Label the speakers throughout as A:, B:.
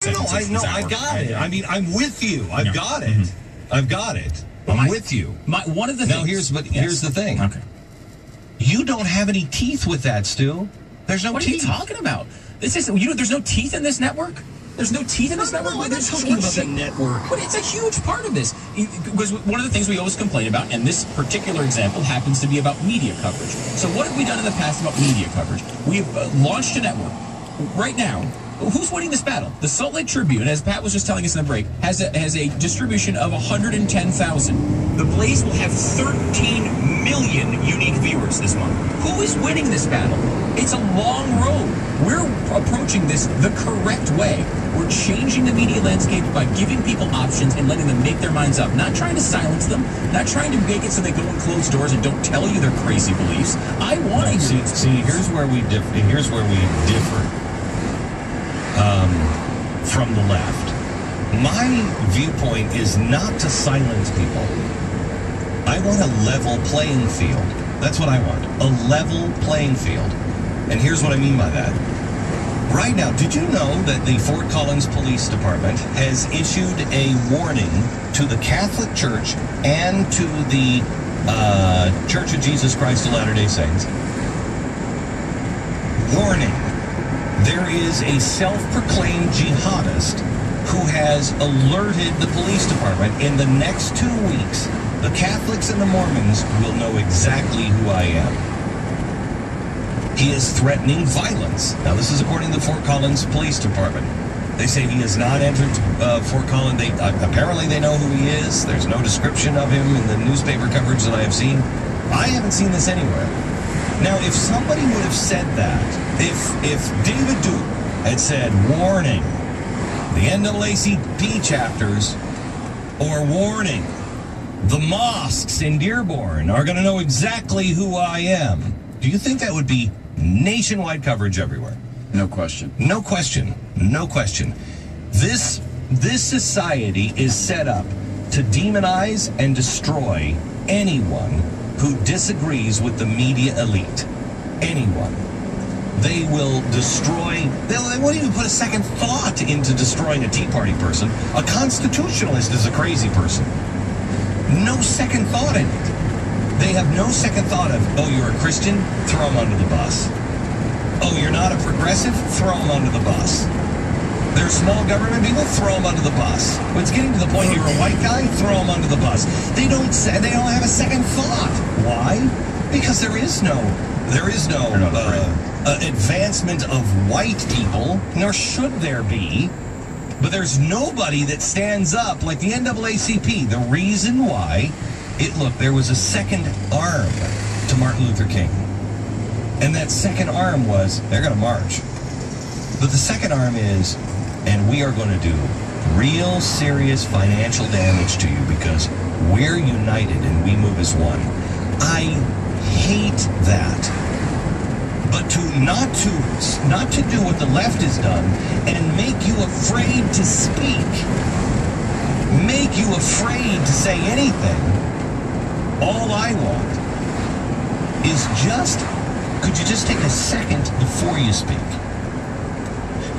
A: I got it. I mean, I'm with you. I've got it. I've got it. I'm with you.
B: One of the
A: now
B: things,
A: here's the thing.
B: Okay.
A: You don't have any teeth with that, Stu. There's no
B: teeth. What are you talking about? There's no teeth in this network? There's no teeth in this network?
A: I'm not talking about the network.
B: But it's a huge part of this. Because one of the things we always complain about, and this particular example happens to be about media coverage. So what have we done in the past about media coverage? We've launched a network. Right now, who's winning this battle? The Salt Lake Tribune, as Pat was just telling us in the break, has a distribution of 110,000. The Blaze will have 13 million unique viewers this month. Who is winning this battle? It's a long road. We're approaching this the correct way. We're changing the media landscape by giving people options and letting them make their minds up. Not trying to silence them, not trying to make it so they go and close doors and don't tell you their crazy beliefs. I want to
A: see. Here's where we differ. From the left. My viewpoint is not to silence people. I want a level playing field. That's what I want. A level playing field. And here's what I mean by that. Right now, did you know that the Fort Collins Police Department has issued a warning to the Catholic Church and to the Church of Jesus Christ of Latter-day Saints? Warning. There is a self-proclaimed jihadist who has alerted the police department in the next 2 weeks. The Catholics and the Mormons will know exactly who I am. He is threatening violence. Now, this is according to the Fort Collins Police Department. They say he has not entered Fort Collins. Apparently, they know who he is. There's no description of him in the newspaper coverage that I have seen. I haven't seen this anywhere. Now, if somebody would have said that, if David Duke had said, warning, the NAACP chapters, or warning, the mosques in Dearborn are going to know exactly who I am, do you think that would be nationwide coverage everywhere?
B: No question.
A: No question. No question. This society is set up to demonize and destroy anyone who disagrees with the media elite. Anyone. They will destroy, they won't even put a second thought into destroying a Tea Party person. A constitutionalist is a crazy person. No second thought in it. They have no second thought of, oh, you're a Christian? Throw them under the bus. Oh, you're not a progressive? Throw them under the bus. They're small government people? Throw them under the bus. When it's getting to the point you're a white guy? Throw them under the bus. They don't have a second thought. Why? Because there is no advancement of white people, nor should there be. But there's nobody that stands up like the NAACP. The reason why, there was a second arm to Martin Luther King. And that second arm was, they're going to march. But the second arm is, and we are going to do real serious financial damage to you because we're united and we move as one. I hate that. But not to do what the left has done and make you afraid to speak, make you afraid to say anything. All I want is could you just take a second before you speak?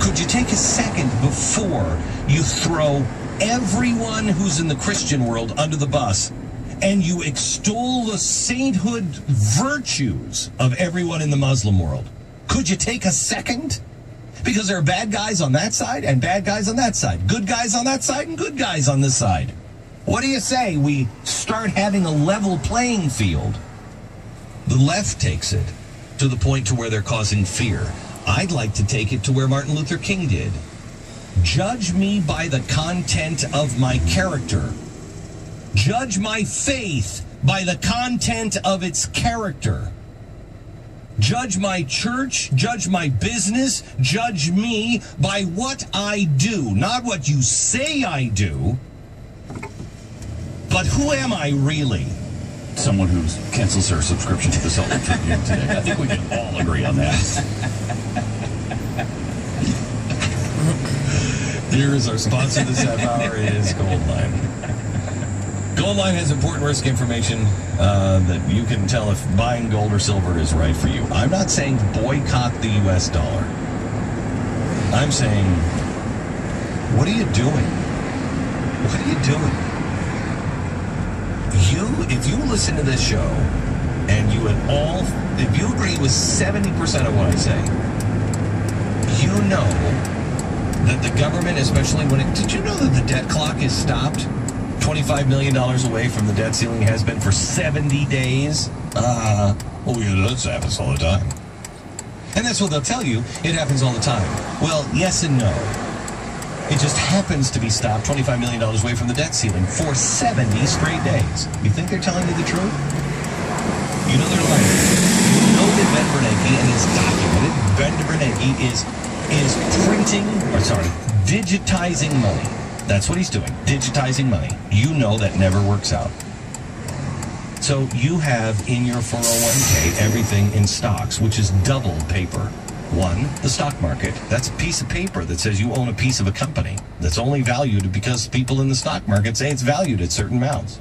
A: Could you take a second before you throw everyone who's in the Christian world under the bus and you extol the sainthood virtues of everyone in the Muslim world? Could you take a second? Because there are bad guys on that side and bad guys on that side. Good guys on that side and good guys on this side. What do you say we start having a level playing field? The left takes it to the point to where they're causing fear. I'd like to take it to where Martin Luther King did. Judge me by the content of my character. Judge my faith by the content of its character. Judge my church, judge my business, judge me by what I do, not what you say I do, but who am I really?
B: Someone who's cancels their subscription to the Salt Lake Tribune today. I think we can all agree on that.
A: Here is our sponsor this half hour. It is Goldline. Goldline has important risk information that you can tell if buying gold or silver is right for you. I'm not saying boycott the U.S. dollar. I'm saying What are you doing? What are you doing? If you listen to this show and if you agree with 70% of what I say, you know that the government, especially did you know that the debt clock is stopped? $25 million away from the debt ceiling has been for 70 days. Oh yeah, that happens all the time. And that's what they'll tell you. It happens all the time. Well, yes and no. It just happens to be stopped $25 million away from the debt ceiling for 70 straight days. You think they're telling you the truth? You know they're lying. You know that Ben Bernanke, and it's documented, Ben Bernanke is digitizing money. That's what he's doing, digitizing money. You know that never works out. So you have in your 401k everything in stocks, which is double paper. One, the stock market. That's a piece of paper that says you own a piece of a company that's only valued because people in the stock market say it's valued at certain amounts.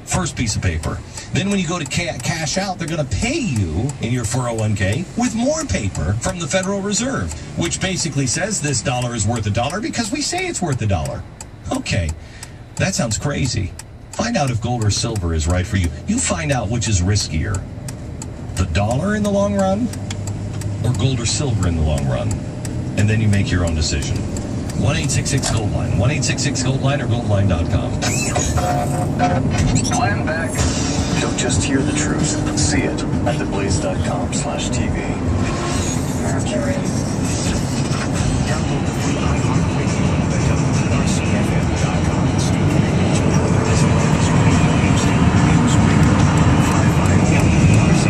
A: First piece of paper. Then when you go to cash out, they're going to pay you in your 401k with more paper from the Federal Reserve, which basically says this dollar is worth $1 because we say it's worth $1. Okay, that sounds crazy. Find out if gold or silver is right for you. You find out which is riskier, the dollar in the long run or gold or silver in the long run, and then you make your own decision. 1-866-GOLDLINE, 1-866-GOLDLINE or goldline.com.
C: Plan back. Don't just hear the truth, see it at theblaze.com/TV. Download the free iHeartRadio app at WRCFM.com. This is News Radio 55 WRC.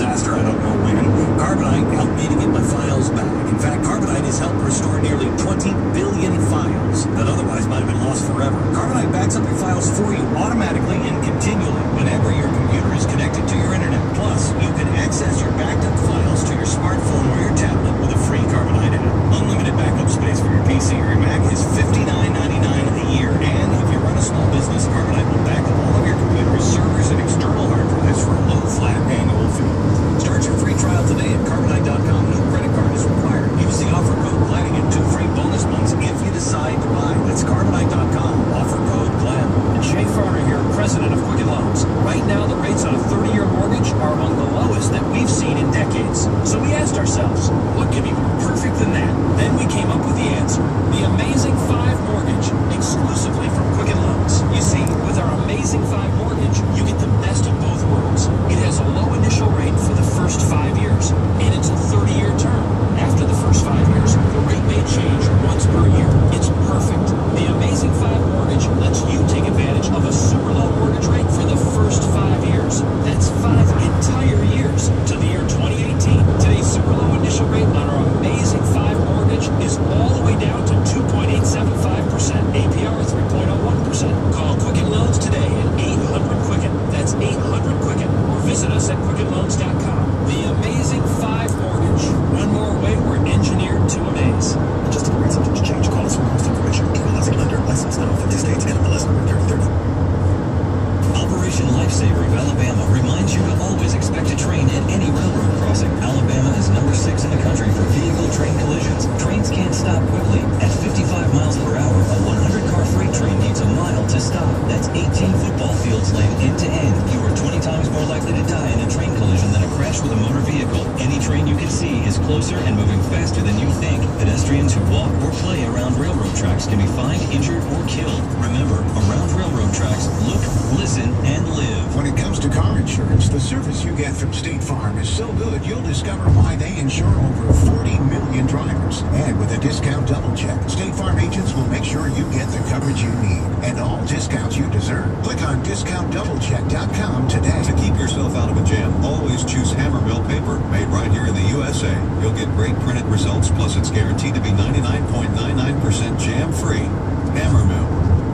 D: disaster, I don't know when, Carbonite helped me to get my files back. In fact, Carbonite has helped restore nearly 20 billion files that otherwise might have been lost forever. Carbonite backs up your files for you automatically and continually whenever your computer is connected to your internet. Plus, you can access your backed up files to your smartphone or your tablet with a free Carbonite app. Unlimited backup space for your PC or your Mac is $59.99 a year. And if you run a small business, Carbonite will back up all of your computers, servers, and external hard drives for a low, flat annual fee. Start your free trial today at Carbonite.com. No credit card is required. Use the offer code GLEN and get 2 free bonus months if you decide to buy. That's Carbonite.com. Offer code GLEN. And Shay Farner here, president of Quicken Loans. Right now, the rates on a 30-year mortgage are among the lowest that we've seen in decades. So we asked ourselves, what could be more perfect than that? Then we came up with the answer. The Amazing 5 Mortgage, exclusively from Quicken Loans. You see, with our Amazing 5 Mortgage, you get the best of both worlds. It has a low initial rate for the first 5 years, and it's a 30-year term. After the first 5 years, the rate may change once per year. It's perfect. The Amazing 5 Mortgage lets you take advantage of a super low mortgage rate for the first 5 years. That's 5 entire years to the year 2018. Today's super low initial rate on our Amazing 5 Mortgage is all the way down to 2.875%. APR 3.01%. Call Quicken Loans today at 800-QUICKEN. That's 800-QUICKEN. Or visit us at QuickenLoans.com. The Amazing 5 Mortgage. One more way we're engineered to amaze. Adjustable rate subject to change. Call us for cost information. Equal housing lender. Licensed in all 50 states. NMLS number 3030.
E: Operation Lifesaver of Alabama reminds you to always expect a train at any railroad crossing. Alabama is number 6 in the country for vehicle-train collisions. Trains can't stop quickly. At 55 miles per hour, a 100-car freight train needs a mile to stop. That's 18 football fields laid end-to-end. You are 20 times more likely to die in a train collision than a crash with a motor vehicle. Any train you can see is closer and moving faster than you think. Pedestrians who walk or play around railroad tracks can be fined, injured, or killed. Remember, around railroad tracks, look, listen, and live.
F: When it comes to car insurance, the service you get from State Farm is so good, you'll discover why they insure over 40 million drivers. And with a discount double check, State Farm agents will make sure you get the coverage you need and all discounts you deserve. Click on discountdoublecheck.com today.
G: To keep yourself out of a jam, always choose Hammermill paper, made right here in the USA. You'll get great printed results, plus it's guaranteed to be 99.99% jam-free. Hammermill.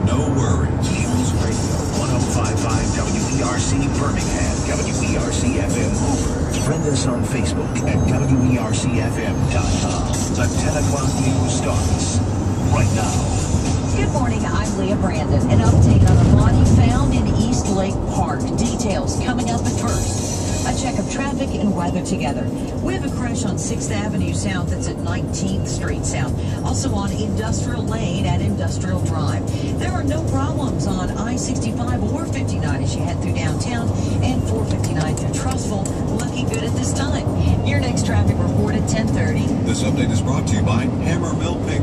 G: No worries.
H: News Radio 105.5 WERC Birmingham, WERC FM Hoover. Friend us on Facebook at WERCFM.com. The 10 o'clock news starts right now.
I: Good morning, I'm Leah Brandon. An update on a body found in East Lake Park. Details coming up at first. A check of traffic and weather together. We have a crash on 6th Avenue South that's at 19th Street South. Also on Industrial Lane at Industrial Drive. There are no problems on I-65 or 59 as you head through downtown, and 459 through Trussville. Looking good at this time. Your next traffic report at 10:30.
G: This update is brought to you by Hammermill paper.